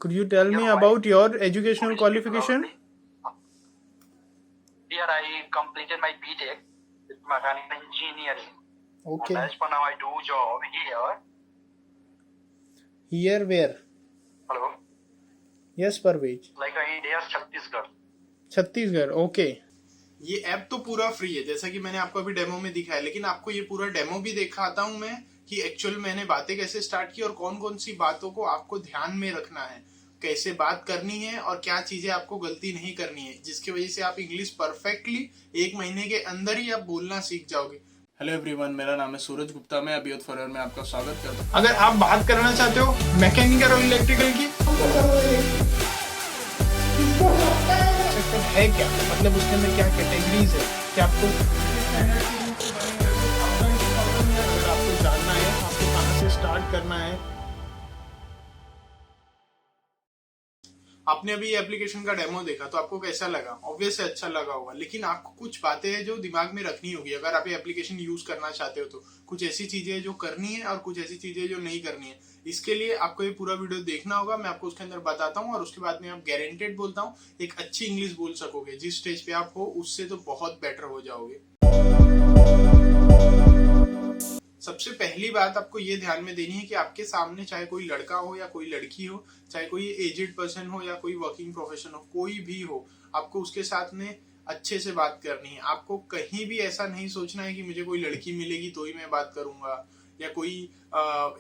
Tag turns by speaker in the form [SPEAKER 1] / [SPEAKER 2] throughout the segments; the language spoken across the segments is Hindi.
[SPEAKER 1] Could you tell me about your educational qualification?
[SPEAKER 2] Here I completed my BTech with mechanical engineering.
[SPEAKER 1] Okay.
[SPEAKER 2] And as for now I do job here.
[SPEAKER 1] Here where?
[SPEAKER 2] Hello.
[SPEAKER 1] Yes, Parvez.
[SPEAKER 2] Like India, Chhattisgarh.
[SPEAKER 1] Chhattisgarh. Okay.
[SPEAKER 3] ये ऐप तो पूरा फ्री है, जैसा कि मैंने आपको अभी डेमो में दिखाया, लेकिन आपको ये पूरा डेमो भी दिखाता हूं मैं कि एक्चुअल मैंने बातें कैसे स्टार्ट की और कौन कौन सी बातों को आपको ध्यान में रखना है, कैसे बात करनी है और क्या चीजें आपको गलती नहीं करनी है, जिसकी वजह से आप इंग्लिश परफेक्टली 1 महीने के अंदर ही आप बोलना सीख जाओगे। हेलो एवरीवन, मेरा नाम है सूरज गुप्ता, मैं अभियोत फॉरवर में आपका स्वागत करता हूँ। अगर आप बात करना चाहते हो मैकेनिकल और इलेक्ट्रिकल की, है क्या मतलब उसके अंदर क्या कैटेगरीज है, क्या आपको जानना है, आपको कहाँ से स्टार्ट करना है। आपने अभी एप्लीकेशन का डेमो देखा तो आपको कैसा लगा? ऑब्वियसली अच्छा लगा होगा, लेकिन आपको कुछ बातें हैं जो दिमाग में रखनी होगी अगर आप ये एप्लीकेशन यूज करना चाहते हो। तो कुछ ऐसी चीजें हैं जो करनी है और कुछ ऐसी चीजें जो नहीं करनी है। इसके लिए आपको ये पूरा वीडियो देखना होगा, मैं आपको उसके अंदर बताता हूँ और उसके बाद में आप गारंटेड बोलता हूँ एक अच्छी इंग्लिश बोल सकोगे। जिस स्टेज पे आप हो उससे तो बहुत बेटर हो जाओगे। सबसे पहली बात आपको ये ध्यान में देनी है कि आपके सामने चाहे कोई लड़का हो या कोई लड़की हो, चाहे कोई एजेड पर्सन हो या कोई वर्किंग प्रोफेशन हो, कोई भी हो, आपको उसके साथ में अच्छे से बात करनी है। आपको कहीं भी ऐसा नहीं सोचना है कि मुझे कोई लड़की मिलेगी तो ही मैं बात करूंगा या कोई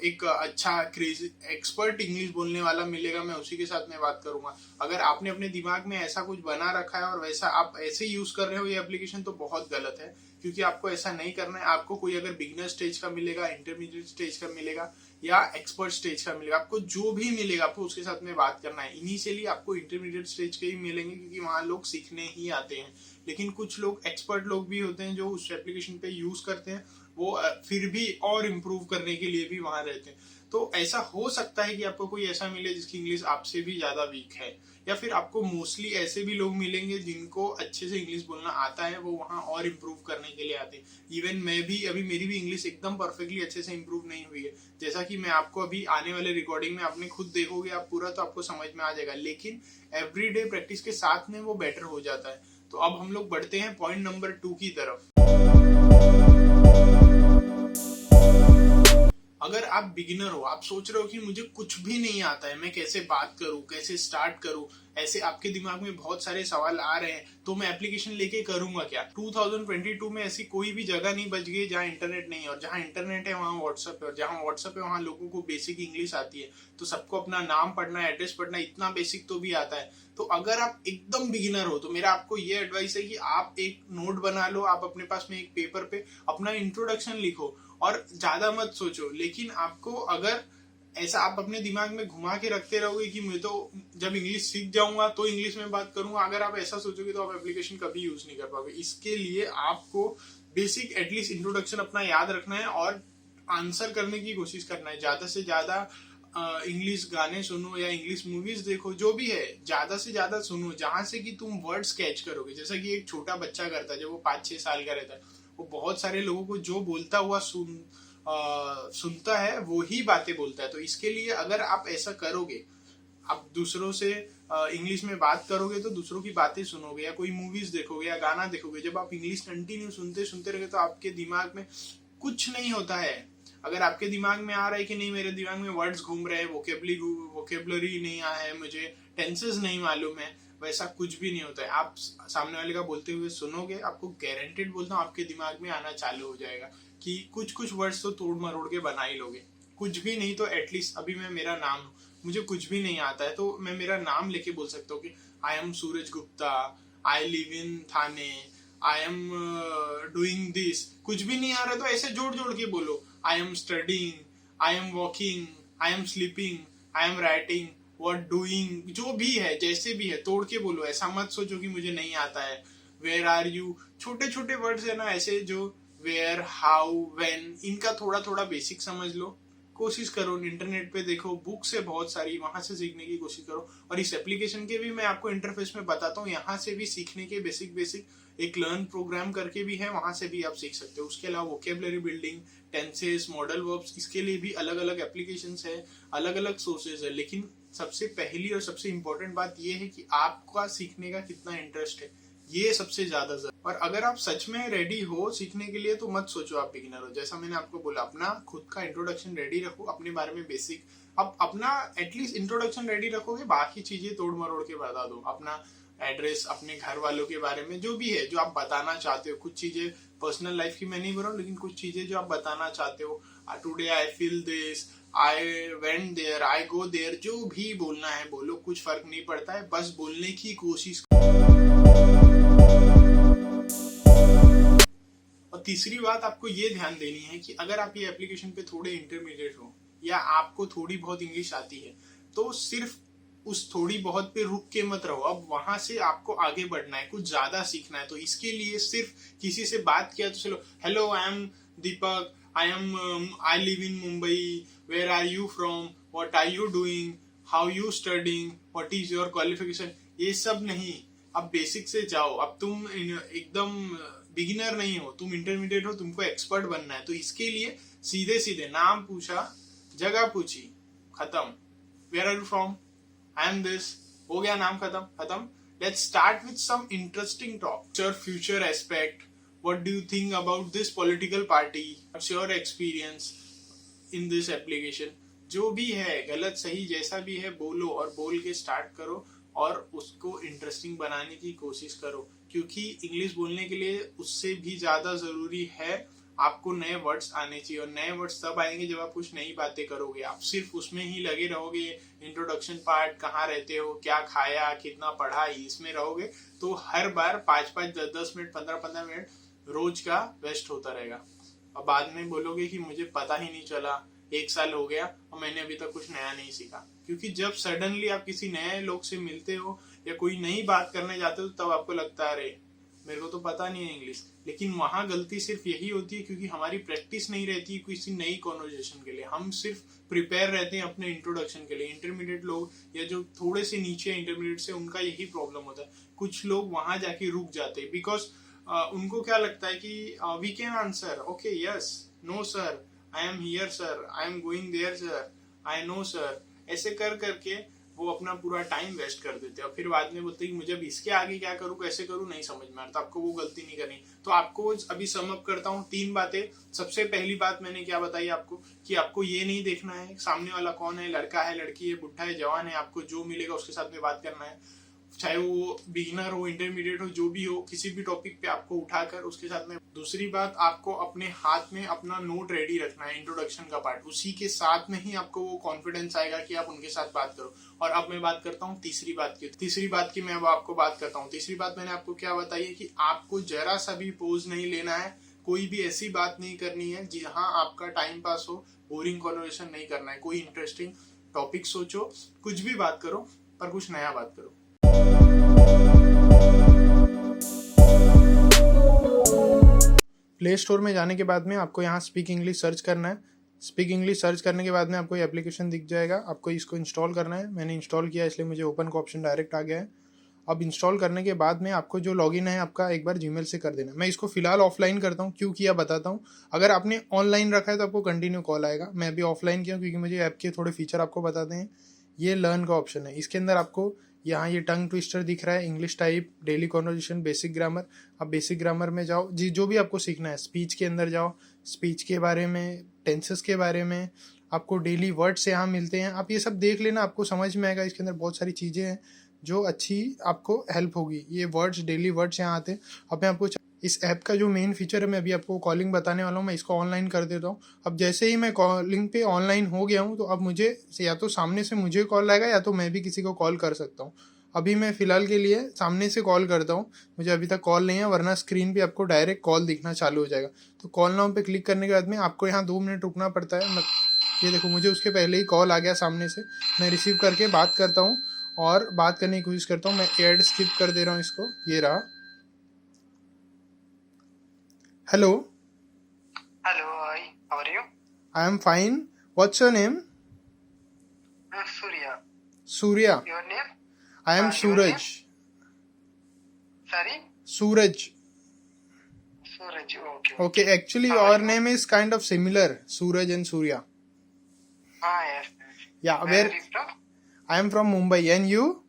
[SPEAKER 3] एक अच्छा क्रेजी एक्सपर्ट इंग्लिश बोलने वाला मिलेगा मैं उसी के साथ में बात करूंगा। अगर आपने अपने दिमाग में ऐसा कुछ बना रखा है और वैसा आप ऐसे यूज कर रहे हो ये एप्लीकेशन, तो बहुत गलत है, क्योंकि आपको ऐसा नहीं करना है। आपको कोई अगर बिगिनर स्टेज का मिलेगा, इंटरमीडिएट स्टेज का मिलेगा या एक्सपर्ट स्टेज का मिलेगा, आपको जो भी मिलेगा आपको उसके साथ में बात करना है। इनिशियली आपको इंटरमीडिएट स्टेज के ही मिलेंगे क्योंकि वहां लोग सीखने ही आते हैं, लेकिन कुछ लोग एक्सपर्ट लोग भी होते हैं जो उस एप्लीकेशन पे यूज करते हैं, वो फिर भी और इम्प्रूव करने के लिए भी वहां रहते हैं। तो ऐसा हो सकता है कि आपको कोई ऐसा मिले जिसकी इंग्लिश आपसे भी ज्यादा वीक है, या फिर आपको मोस्टली ऐसे भी लोग मिलेंगे जिनको अच्छे से इंग्लिश बोलना आता है, वो वहां और इम्प्रूव करने के लिए आते हैं। इवन मैं भी अभी मेरी भी इंग्लिश एकदम परफेक्टली अच्छे से इम्प्रूव नहीं हुई है, जैसा कि मैं आपको अभी आने वाले रिकॉर्डिंग में आपने खुद देखोगे आप पूरा, तो आपको समझ में आ जाएगा, लेकिन एवरीडे प्रैक्टिस के साथ में वो बेटर हो जाता है। तो अब हम लोग बढ़ते हैं पॉइंट नंबर 2 की तरफ। अगर आप बिगिनर हो, आप सोच रहे हो कि मुझे कुछ भी नहीं आता है, मैं कैसे बात करूं, कैसे स्टार्ट करूं, ऐसे आपके दिमाग में बहुत सारे सवाल आ रहे हैं, तो मैं एप्लीकेशन लेके करूंगा क्या? 2022 में ऐसी कोई भी जगह नहीं बच गई जहां इंटरनेट नहीं है, और जहां इंटरनेट है वहां व्हाट्सएप है, और जहां व्हाट्सएप है वहां लोगों को बेसिक इंग्लिश आती है। तो सबको अपना नाम पढ़ना, एड्रेस पढ़ना, इतना बेसिक तो भी आता है। तो अगर आप एकदम बिगिनर हो तो मेरा आपको ये एडवाइस है कि आप एक नोट बना लो, आप अपने पास में एक पेपर पे अपना इंट्रोडक्शन लिखो और ज्यादा मत सोचो। लेकिन आपको अगर ऐसा आप अपने दिमाग में घुमा के रखते रहोगे कि मैं तो जब इंग्लिश सीख जाऊंगा तो इंग्लिश में बात करूंगा, अगर आप ऐसा सोचोगे तो आप एप्लीकेशन कभी यूज नहीं कर पाओगे। इसके लिए आपको बेसिक एटलीस्ट इंट्रोडक्शन अपना याद रखना है और आंसर करने की कोशिश करना है। ज्यादा से ज्यादा इंग्लिश गाने सुनो या इंग्लिश मूवीज देखो, जो भी है ज्यादा से ज्यादा सुनो जहां से कि तुम वर्ड्स कैच करोगे। जैसा कि एक छोटा बच्चा करता है जब वो 5-6 साल का रहता है, वो बहुत सारे लोगों को जो बोलता हुआ सुनता है वो ही बातें बोलता है। तो इसके लिए अगर आप ऐसा करोगे, आप दूसरों से इंग्लिश में बात करोगे तो दूसरों की बातें सुनोगे या कोई मूवीज देखोगे या गाना देखोगे, जब आप इंग्लिश कंटिन्यू सुनते सुनते रहोगे तो आपके दिमाग में कुछ नहीं होता है। अगर आपके दिमाग में आ रहा है कि नहीं मेरे दिमाग में वर्ड्स घूम रहे हैं, वोकेबलरी नहीं आया है, मुझे टेंसेस नहीं मालूम है, वैसा कुछ भी नहीं होता है। आप सामने वाले का बोलते हुए सुनोगे, आपको गारंटेड बोलता हूँ आपके दिमाग में आना चालू हो जाएगा कि कुछ वर्ड्स तो तोड़ मरोड़ के बना ही लोगे। कुछ भी नहीं तो एटलीस्ट अभी मैं मेरा नाम, मुझे कुछ भी नहीं आता है तो मैं मेरा नाम लेके बोल सकता हूँ कि I am Suraj Gupta, I live in Thane, I am doing this. कुछ भी नहीं आ रहा तो ऐसे जोड़ जोड़ के बोलो, I am studying, I am walking, I am sleeping, I am writing, what doing, जो भी है जैसे भी है तोड़ के बोलो। ऐसा मत सोचो कि मुझे नहीं आता है। वेयर आर यू, छोटे छोटे वर्ड्स है ना ऐसे, जो वेयर, हाउ, व्हेन, इनका थोड़ा थोड़ा बेसिक समझ लो, कोशिश करो, इंटरनेट पे देखो, बुक्स है बहुत सारी, वहां से सीखने की कोशिश करो। और इस एप्लीकेशन के भी मैं आपको इंटरफेस में बताता हूँ, यहाँ से भी सीखने के बेसिक एक लर्न प्रोग्राम करके भी है, वहां से भी आप सीख सकते हो। उसके अलावा vocabulary building, tenses, modal verbs, इसके लिए भी अलग अलग एप्लीकेशंस है, अलग अलग सोर्सेज है। लेकिन सबसे पहली और सबसे इंपॉर्टेंट बात यह है कि आपका सीखने का कितना इंटरेस्ट है, ये सबसे ज्यादा जरूरी। और अगर आप सच में रेडी हो सीखने के लिए तो मत सोचो आप बिगिनर हो। जैसा मैंने आपको बोला, अपना खुद का इंट्रोडक्शन रेडी रखो, अपने बारे में बेसिक, अब अपना एटलीस्ट इंट्रोडक्शन रेडी रखोगे, बाकी चीजें तोड़ मरोड़ के बता दो। अपना एड्रेस, अपने घर वालों के बारे में जो भी है, जो आप बताना चाहते हो, कुछ चीजें पर्सनल लाइफ की मैं नहीं बोल रहा हूँ, लेकिन कुछ चीजें जो आप बताना चाहते हो, today I feel this, I went there, I go there, जो भी बोलना है बोलो, कुछ फर्क नहीं पड़ता है, बस बोलने की कोशिश। और तीसरी बात आपको ये ध्यान देनी है कि अगर आप ये एप्लीकेशन पे थोड़े इंटरमीडिएट हो या आपको थोड़ी बहुत इंग्लिश आती है, तो सिर्फ उस थोड़ी बहुत पे रुक के मत रहो। अब वहां से आपको आगे बढ़ना है, कुछ ज्यादा सीखना है। तो इसके लिए सिर्फ किसी से बात किया तो चलो, hello I am Deepak, I live in Mumbai, where are you from, what are you doing, how you studying, what is your qualification, ये सब नहीं। अब बेसिक से जाओ। अब तुम एकदम बिगिनर नहीं हो, तुम इंटरमीडिएट हो, तुमको एक्सपर्ट बनना है। तो इसके लिए सीधे सीधे नाम पूछा, जगह पूछी, खत्म। Where are you from, I am this, हो गया, नाम खत्म। Let's start with some interesting talk. Your future aspect, what do you think about this political party, what's your experience in this application. जो भी है, गलत सही जैसा भी है, बोलो और बोल के स्टार्ट करो और उसको इंटरेस्टिंग बनाने की कोशिश करो। क्योंकि इंग्लिश बोलने के लिए उससे भी ज्यादा जरूरी है आपको नए वर्ड्स आने चाहिए। और नए वर्ड्स तब आएंगे जब आप कुछ नई बातें करोगे। आप सिर्फ उसमें ही लगे रहोगे, इंट्रोडक्शन पार्ट, कहाँ रहते हो, क्या खाया, कितना पढ़ा, इसमें रहोगे, तो हर बार 5-5, 10-10 मिनट, 15-15 मिनट रोज का वेस्ट होता रहेगा। और बाद में बोलोगे कि मुझे पता ही नहीं चला, 1 साल हो गया और मैंने अभी तक कुछ नया नहीं सीखा। क्योंकि जब सडनली आप किसी नए लोग से मिलते हो या कोई नई बात करने जाते हो, तब आपको लगता है अरे मेरे को तो पता नहीं है इंग्लिश। लेकिन वहां गलती सिर्फ यही होती है क्योंकि हमारी प्रैक्टिस नहीं रहती किसी नई कॉन्वर्जेशन के लिए। हम सिर्फ प्रिपेयर रहते हैं अपने इंट्रोडक्शन के लिए। इंटरमीडिएट लोग या जो थोड़े से नीचे इंटरमीडिएट से, उनका यही प्रॉब्लम होता है। कुछ लोग वहां जाके रुक जाते हैं बिकॉज उनको क्या लगता है कि we can answer, okay, yes, no sir, I am here sir, I am going there sir, I know sir. ऐसे कर करके वो अपना पूरा टाइम वेस्ट कर देते हैं और फिर बाद में बोलते हैं कि मुझे अब इसके आगे क्या करूं, कैसे करूं, नहीं समझ में आता। आपको वो गलती नहीं करनी। तो आपको अभी सम अप करता हूं 3 बातें। सबसे पहली बात मैंने क्या बताई आपको कि आपको ये नहीं देखना है सामने वाला कौन है, लड़का है, लड़की है, बुढ़ा है, जवान है। आपको जो मिलेगा उसके साथ में बात करना है, चाहे वो बिगिनर हो, इंटरमीडिएट हो, जो भी हो, किसी भी टॉपिक पे आपको उठाकर उसके साथ में। दूसरी बात, आपको अपने हाथ में अपना नोट रेडी रखना है, इंट्रोडक्शन का पार्ट। उसी के साथ में ही आपको वो कॉन्फिडेंस आएगा कि आप उनके साथ बात करो। और अब मैं बात करता हूँ तीसरी बात की मैं अब आपको बात करता हूँ। तीसरी बात मैंने आपको क्या बताई है कि आपको जरा सा भी पोज नहीं लेना है, कोई भी ऐसी बात नहीं करनी है जहाँ आपका टाइम पास हो, बोरिंग कॉन्वर्सेशन नहीं करना है। कोई इंटरेस्टिंग टॉपिक सोचो, कुछ भी बात करो, पर कुछ नया बात करो।
[SPEAKER 1] प्ले स्टोर में जाने के बाद में आपको यहाँ स्पीक इंग्लिश सर्च करना है। स्पीक इंग्लिश सर्च करने के बाद में आपको ये एप्लीकेशन दिख जाएगा। आपको इसको इंस्टॉल करना है। मैंने इंस्टॉल किया इसलिए मुझे ओपन का ऑप्शन डायरेक्ट आ गया है। अब इंस्टॉल करने के बाद में आपको जो लॉगिन है आपका एक बार जीमेल से कर देना। मैं इसको फिलहाल ऑफलाइन करता हूँ, क्यों किया बताता हूँ। अगर आपने ऑनलाइन रखा है तो आपको कंटिन्यू कॉल आएगा। मैं अभी ऑफलाइन किया क्योंकि मुझे ऐप के थोड़े फीचर आपको बताते हैं। ये लर्न का ऑप्शन है, इसके अंदर आपको यहाँ ये टंग ट्विस्टर दिख रहा है, English type, daily conversation, basic grammar. आप बेसिक ग्रामर में जाओ, जी जो भी आपको सीखना है। स्पीच के अंदर जाओ, स्पीच के बारे में, टेंसेस के बारे में, आपको डेली वर्ड्स यहाँ मिलते हैं। आप ये सब देख लेना, आपको समझ में आएगा। इसके अंदर बहुत सारी चीज़ें हैं जो अच्छी आपको हेल्प होगी। ये वर्ड्स, डेली वर्ड्स यहाँ आते हैं। अब मैं आपको इस ऐप का जो मेन फीचर है, मैं अभी आपको कॉलिंग बताने वाला हूँ। मैं इसको ऑनलाइन कर देता हूँ। अब जैसे ही मैं कॉलिंग पे ऑनलाइन हो गया हूँ, तो अब मुझे या तो सामने से मुझे कॉल आएगा या तो मैं भी किसी को कॉल कर सकता हूँ। अभी मैं फ़िलहाल के लिए सामने से कॉल करता हूँ। मुझे अभी तक कॉल नहीं है, वरना स्क्रीन पे आपको डायरेक्ट कॉल दिखना चालू हो जाएगा। तो कॉल नाउ पे क्लिक करने के बाद में आपको यहाँ 2 मिनट रुकना पड़ता है। ये देखो, मुझे उसके पहले ही कॉल आ गया सामने से। मैं रिसीव करके बात करता हूँ और बात करने की कोशिश करता हूँ। मैं एड स्किप कर दे रहा हूँ इसको। ये रहा। Hello,
[SPEAKER 2] Hello, hi. How are you?
[SPEAKER 1] I am fine, What's your name?
[SPEAKER 4] Surya.
[SPEAKER 1] Surya.
[SPEAKER 4] Your name?
[SPEAKER 1] I am
[SPEAKER 4] Your
[SPEAKER 1] Suraj.
[SPEAKER 4] Sorry?
[SPEAKER 1] Suraj.
[SPEAKER 4] Suraj. Okay.
[SPEAKER 1] Okay, actually your name is kind of similar, Suraj and Surya.
[SPEAKER 4] Yes.
[SPEAKER 1] Yeah,
[SPEAKER 4] Where
[SPEAKER 1] where
[SPEAKER 4] are you from?
[SPEAKER 1] I am from Mumbai, and you?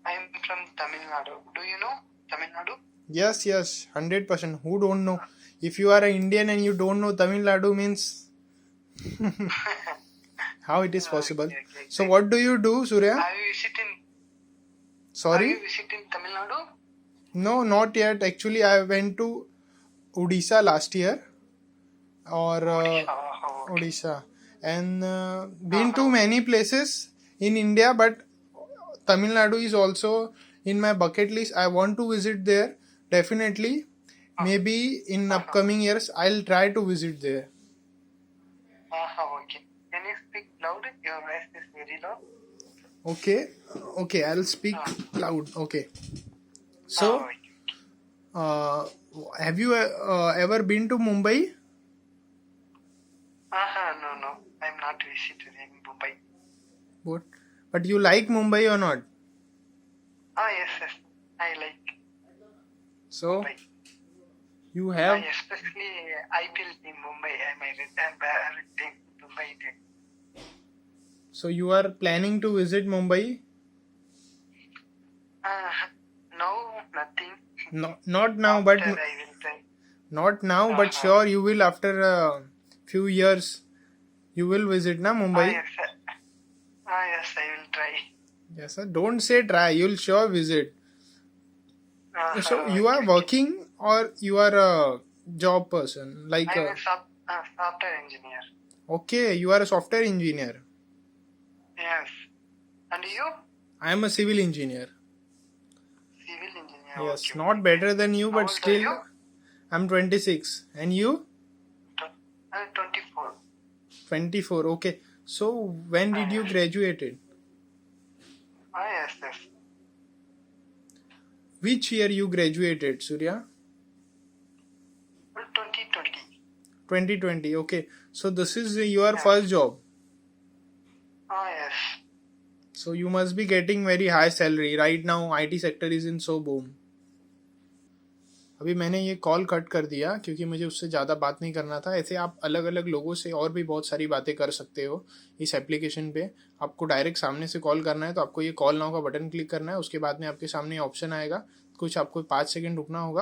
[SPEAKER 4] I am from Tamil Nadu. Do you know Tamil Nadu?
[SPEAKER 1] Yes, 100%. Who don't know? If you are an Indian and you don't know Tamil Nadu means how it is possible?
[SPEAKER 4] Okay.
[SPEAKER 1] So what do you do, Surya?
[SPEAKER 4] Have you visited? Have
[SPEAKER 1] Sorry?
[SPEAKER 4] you visited Tamil Nadu?
[SPEAKER 1] No, not yet. Actually, I went to Odisha last year, or Odisha, and been to many places in India, but Tamil Nadu is also in my bucket list. I want to visit there definitely. Maybe in upcoming years I'll try to visit there.
[SPEAKER 4] Okay. Can you speak loud? Your voice is very loud.
[SPEAKER 1] Okay, I'll speak loud. Okay. So, have you ever been to Mumbai?
[SPEAKER 4] No. I'm not visited in Mumbai.
[SPEAKER 1] What? But you like Mumbai or not?
[SPEAKER 4] Yes. I like
[SPEAKER 1] So,
[SPEAKER 4] Mumbai.
[SPEAKER 1] you have.
[SPEAKER 4] Especially IPL in Mumbai. I'm in Mumbai.
[SPEAKER 1] So you are planning to visit Mumbai?
[SPEAKER 4] No, nothing.
[SPEAKER 1] No, not now, but
[SPEAKER 4] After I will try.
[SPEAKER 1] not now, but sure you will after a few years. You will visit na Mumbai.
[SPEAKER 4] Yes, I will try.
[SPEAKER 1] Yes, sir. Don't say try. You'll sure visit. So you are working or you are a job person? Like
[SPEAKER 4] I'm a software engineer.
[SPEAKER 1] okay, you are a software engineer.
[SPEAKER 4] Yes. And you?
[SPEAKER 1] I am a civil engineer.
[SPEAKER 4] Civil engineer.
[SPEAKER 1] Yes,
[SPEAKER 4] Okay.
[SPEAKER 1] not better than you,
[SPEAKER 4] How
[SPEAKER 1] but
[SPEAKER 4] old are
[SPEAKER 1] still
[SPEAKER 4] you?
[SPEAKER 1] I'm 26. And you?
[SPEAKER 4] 24.
[SPEAKER 1] 24. Okay. So when did you graduated?
[SPEAKER 4] Yes.
[SPEAKER 1] Which year you graduated, Surya?
[SPEAKER 4] 2020.
[SPEAKER 1] 2020. Okay. So this is your first job.
[SPEAKER 4] Yes.
[SPEAKER 1] So you must be getting very high salary. Right now IT sector is in so boom. अभी मैंने ये कॉल कट कर दिया क्योंकि मुझे उससे ज़्यादा बात नहीं करना था. ऐसे आप अलग अलग लोगों से और भी बहुत सारी बातें कर सकते हो इस एप्लीकेशन पे. आपको डायरेक्ट सामने से कॉल करना है तो आपको ये कॉल नाउ का बटन क्लिक करना है. उसके बाद में आपके सामने ऑप्शन आएगा, कुछ आपको 5 सेकंड रुकना होगा.